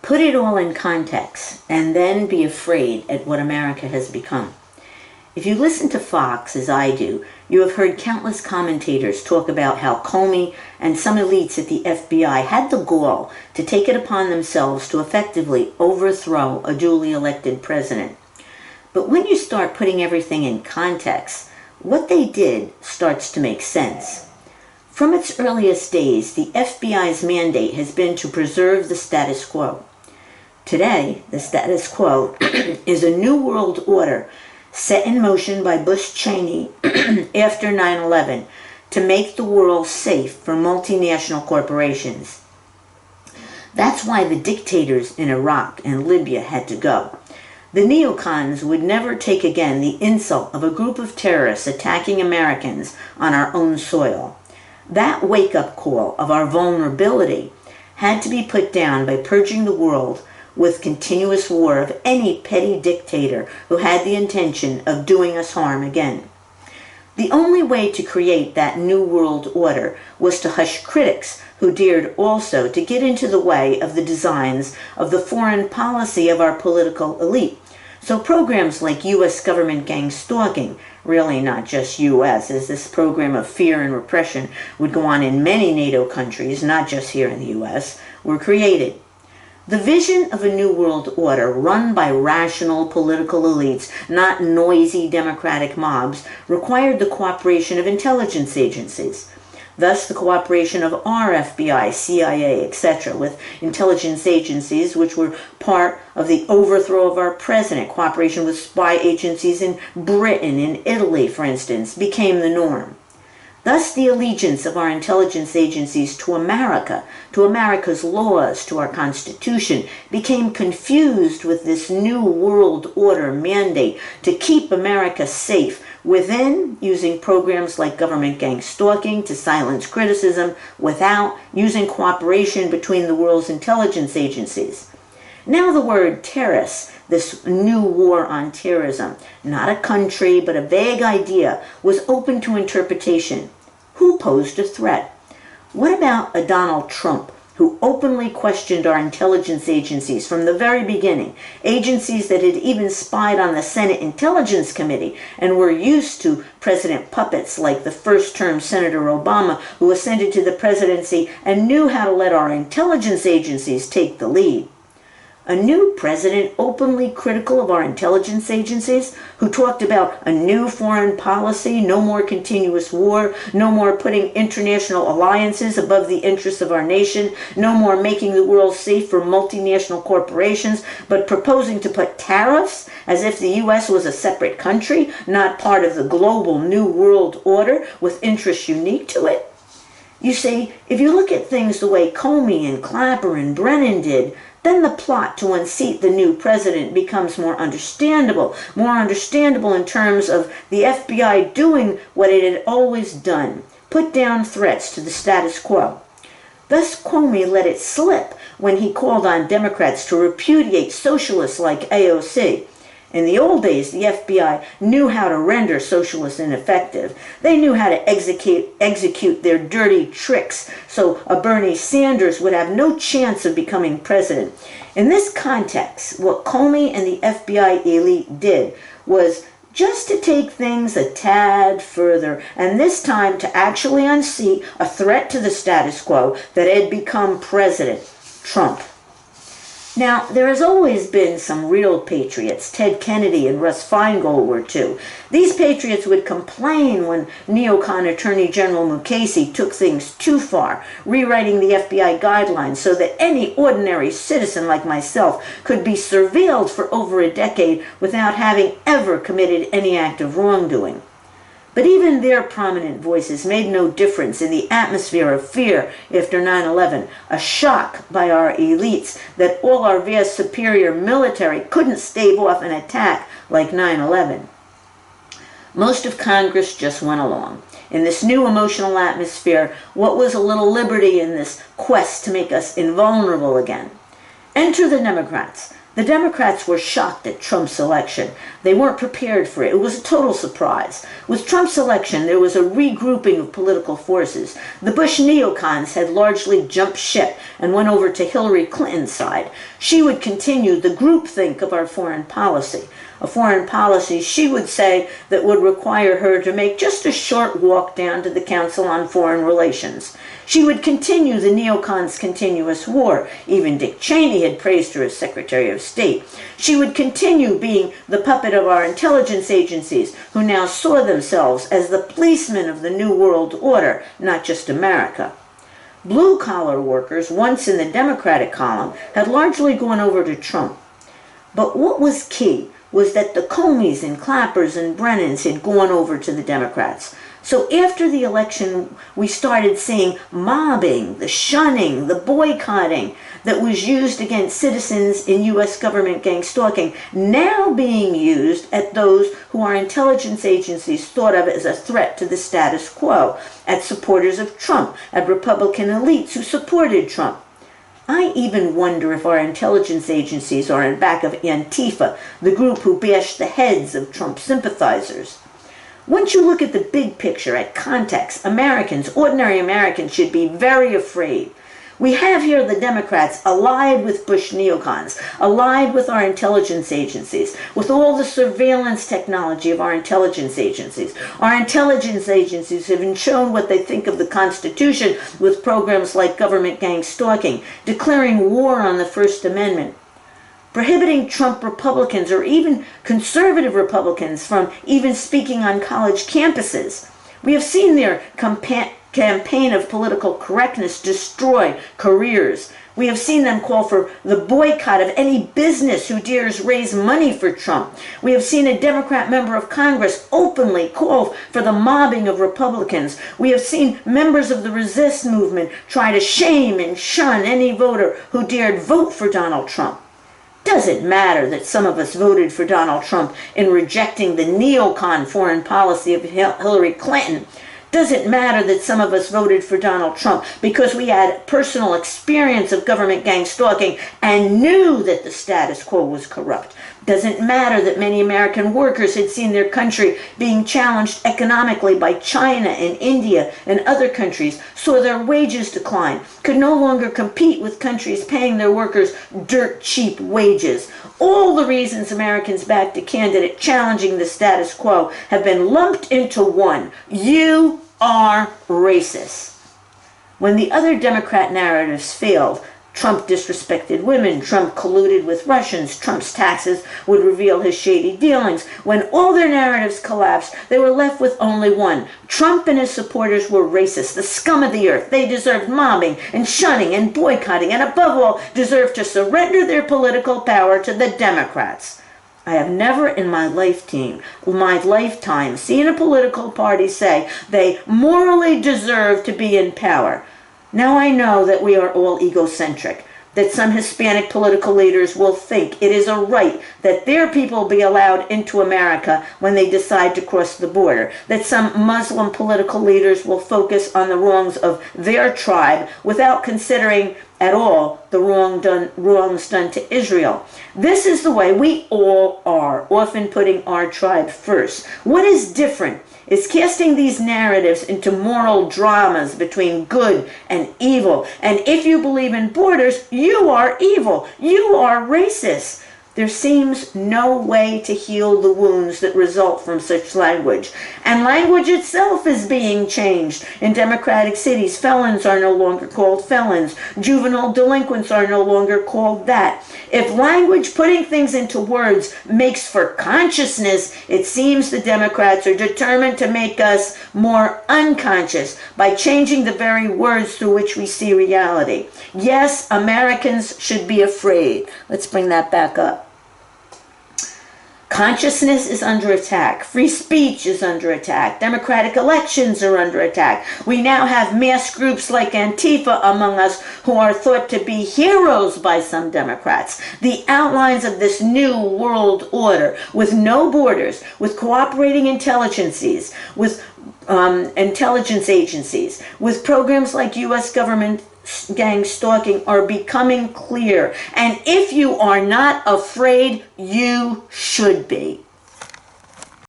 Put it all in context, and then be afraid at what America has become. If you listen to Fox, as I do, you have heard countless commentators talk about how Comey and some elites at the FBI had the gall to take it upon themselves to effectively overthrow a duly elected president. But when you start putting everything in context, what they did starts to make sense. From its earliest days, the FBI's mandate has been to preserve the status quo. Today, the status quo is a new world order set in motion by Bush Cheney after 9/11 to make the world safe for multinational corporations. That's why the dictators in Iraq and Libya had to go. The neocons would never take again the insult of a group of terrorists attacking Americans on our own soil. That wake-up call of our vulnerability had to be put down by purging the world with continuous war of any petty dictator who had the intention of doing us harm again. The only way to create that new world order was to hush critics who dared also to get into the way of the designs of the foreign policy of our political elite. So programs like U.S. government gang stalking, really not just U.S., as this program of fear and repression would go on in many NATO countries, not just here in the U.S., were created. The vision of a new world order run by rational political elites, not noisy democratic mobs, required the cooperation of intelligence agencies. Thus, the cooperation of our FBI, CIA, etc., with intelligence agencies, which were part of the overthrow of our president, cooperation with spy agencies in Britain, in Italy, for instance, became the norm. Thus, the allegiance of our intelligence agencies to America, to America's laws, to our Constitution, became confused with this new world order mandate to keep America safe within, using programs like government gang stalking to silence criticism, without, using cooperation between the world's intelligence agencies. Now the word terrorists, this new war on terrorism, not a country but a vague idea, was open to interpretation. Who posed a threat? What about a Donald Trump who openly questioned our intelligence agencies from the very beginning, agencies that had even spied on the Senate Intelligence Committee and were used to president puppets like the first-term Senator Obama, who ascended to the presidency and knew how to let our intelligence agencies take the lead? A new president openly critical of our intelligence agencies, who talked about a new foreign policy, no more continuous war, no more putting international alliances above the interests of our nation, no more making the world safe for multinational corporations, but proposing to put tariffs as if the U.S. was a separate country, not part of the global new world order with interests unique to it. You see, if you look at things the way Comey and Clapper and Brennan did, then the plot to unseat the new president becomes more understandable in terms of the FBI doing what it had always done, put down threats to the status quo. Thus, Comey let it slip when he called on Democrats to repudiate socialists like AOC. In the old days, the FBI knew how to render socialists ineffective. They knew how to execute their dirty tricks so a Bernie Sanders would have no chance of becoming president. In this context, what Comey and the FBI elite did was just to take things a tad further, and this time to actually unseat a threat to the status quo that had become President Trump. Now, there has always been some real patriots. Ted Kennedy and Russ Feingold were two. These patriots would complain when neocon Attorney General Mukasey took things too far, rewriting the FBI guidelines so that any ordinary citizen like myself could be surveilled for over a decade without having ever committed any act of wrongdoing. But even their prominent voices made no difference in the atmosphere of fear after 9/11, a shock by our elites that all our vast superior military couldn't stave off an attack like 9/11. Most of Congress just went along. In this new emotional atmosphere, what was a little liberty in this quest to make us invulnerable again? Enter the Democrats. The Democrats were shocked at Trump's election. They weren't prepared for it. It was a total surprise. With Trump's election, there was a regrouping of political forces. The Bush neocons had largely jumped ship and went over to Hillary Clinton's side. She would continue the groupthink of our foreign policy. A foreign policy, she would say, that would require her to make just a short walk down to the Council on Foreign Relations. She would continue the neocons' continuous war. Even Dick Cheney had praised her as Secretary of State. She would continue being the puppet of our intelligence agencies, who now saw themselves as the policemen of the New World Order, not just America. Blue-collar workers, once in the Democratic column, had largely gone over to Trump. But what was key was that the Comeys and Clappers and Brennans had gone over to the Democrats. So after the election, we started seeing mobbing, the shunning, the boycotting that was used against citizens in U.S. government gang stalking, now being used at those who our intelligence agencies thought of as a threat to the status quo, at supporters of Trump, at Republican elites who supported Trump. I even wonder if our intelligence agencies are in back of Antifa, the group who bashed the heads of Trump sympathizers. Once you look at the big picture, at context, Americans, ordinary Americans, should be very afraid. We have here the Democrats allied with Bush neocons, allied with our intelligence agencies, with all the surveillance technology of our intelligence agencies. Our intelligence agencies have shown what they think of the Constitution with programs like government gang stalking, declaring war on the First Amendment, prohibiting Trump Republicans or even conservative Republicans from even speaking on college campuses. We have seen their campaign of political correctness destroy careers. We have seen them call for the boycott of any business who dares raise money for Trump. We have seen a Democrat member of Congress openly call for the mobbing of Republicans. We have seen members of the Resist movement try to shame and shun any voter who dared vote for Donald Trump. Does it matter that some of us voted for Donald Trump in rejecting the neocon foreign policy of Hillary Clinton? Does it matter that some of us voted for Donald Trump because we had personal experience of government gang stalking and knew that the status quo was corrupt? Does it matter that many American workers had seen their country being challenged economically by China and India and other countries, saw their wages decline, could no longer compete with countries paying their workers dirt cheap wages? All the reasons Americans backed a candidate challenging the status quo have been lumped into one. You are racist. When the other Democrat narratives failed, Trump disrespected women, Trump colluded with Russians, Trump's taxes would reveal his shady dealings. When all their narratives collapsed, they were left with only one. Trump and his supporters were racist, the scum of the earth. They deserved mobbing and shunning and boycotting, and above all, deserved to surrender their political power to the Democrats. I have never in my lifetime seen a political party say they morally deserve to be in power. Now I know that we are all egocentric, that some Hispanic political leaders will think it is a right that their people be allowed into America when they decide to cross the border, that some Muslim political leaders will focus on the wrongs of their tribe without considering at all the wrongs done to Israel. This is the way we all are, often putting our tribe first. What is different is casting these narratives into moral dramas between good and evil. And if you believe in borders, you are evil. You are racist. There seems no way to heal the wounds that result from such language. And language itself is being changed. In democratic cities, felons are no longer called felons. Juvenile delinquents are no longer called that. If language, putting things into words, makes for consciousness, it seems the Democrats are determined to make us more unconscious by changing the very words through which we see reality. Yes, Americans should be afraid. Let's bring that back up. Consciousness is under attack. Free speech is under attack. Democratic elections are under attack. We now have mass groups like Antifa among us who are thought to be heroes by some Democrats. The outlines of this new world order with no borders, with cooperating intelligence agencies, with programs like U.S. government gang stalking are becoming clear. And if you are not afraid, you should be.